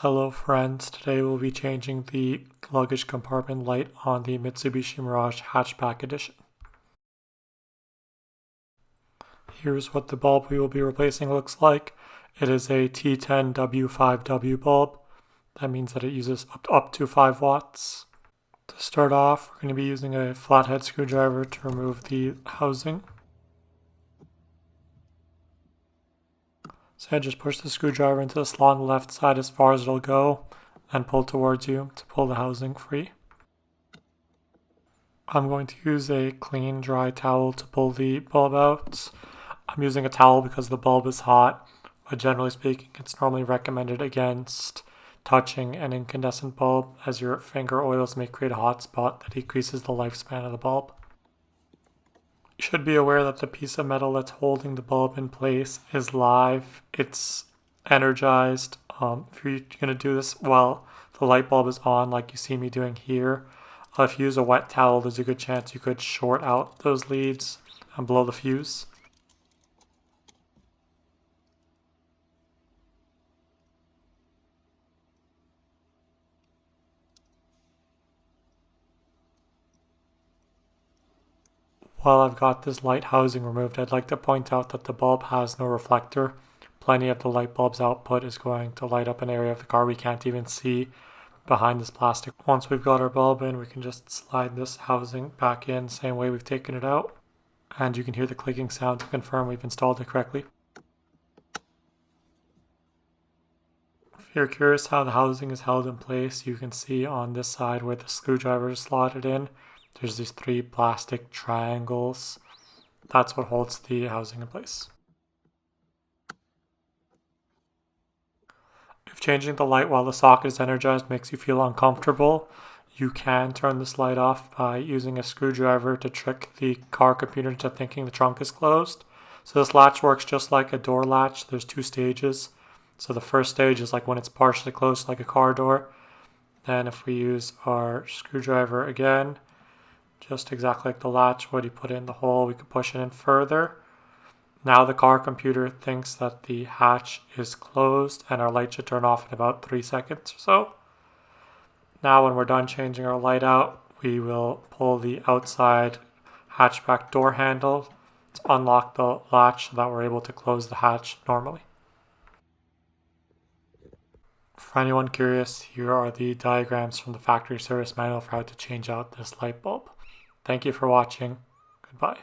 Hello friends, today we'll be changing the luggage compartment light on the Mitsubishi Mirage Hatchback edition. Here's what the bulb we will be replacing looks like. It is a T10W5W bulb. That means that it uses up to 5 watts. To start off, we're going to be using a flathead screwdriver to remove the housing. So just push the screwdriver into the slot on the left side as far as it'll go and pull towards you to pull the housing free. I'm going to use a clean, dry towel to pull the bulb out. I'm using a towel because the bulb is hot, but generally speaking, it's normally recommended against touching an incandescent bulb, as your finger oils may create a hot spot that decreases the lifespan of the bulb. You should be aware that the piece of metal that's holding the bulb in place is live. It's energized. If you're going to do this while the light bulb is on, like you see me doing here, if you use a wet towel, there's a good chance you could short out those leads and blow the fuse. While I've got this light housing removed, I'd like to point out that the bulb has no reflector. Plenty of the light bulb's output is going to light up an area of the car we can't even see behind this plastic. Once we've got our bulb in, we can just slide this housing back in, same way we've taken it out. And you can hear the clicking sound to confirm we've installed it correctly. If you're curious how the housing is held in place, you can see on this side where the screwdriver is slotted in, there's these 3 plastic triangles. That's what holds the housing in place. If changing the light while the socket is energized makes you feel uncomfortable, you can turn this light off by using a screwdriver to trick the car computer into thinking the trunk is closed. So this latch works just like a door latch. There's 2 stages. So the first stage is like when it's partially closed, like a car door. Then if we use our screwdriver again, just exactly like the latch would, you put it in the hole, we could push it in further. Now the car computer thinks that the hatch is closed and our light should turn off in about 3 seconds or so. Now when we're done changing our light out, we will pull the outside hatchback door handle to unlock the latch so that we're able to close the hatch normally. For anyone curious, here are the diagrams from the factory service manual for how to change out this light bulb. Thank you for watching. Goodbye.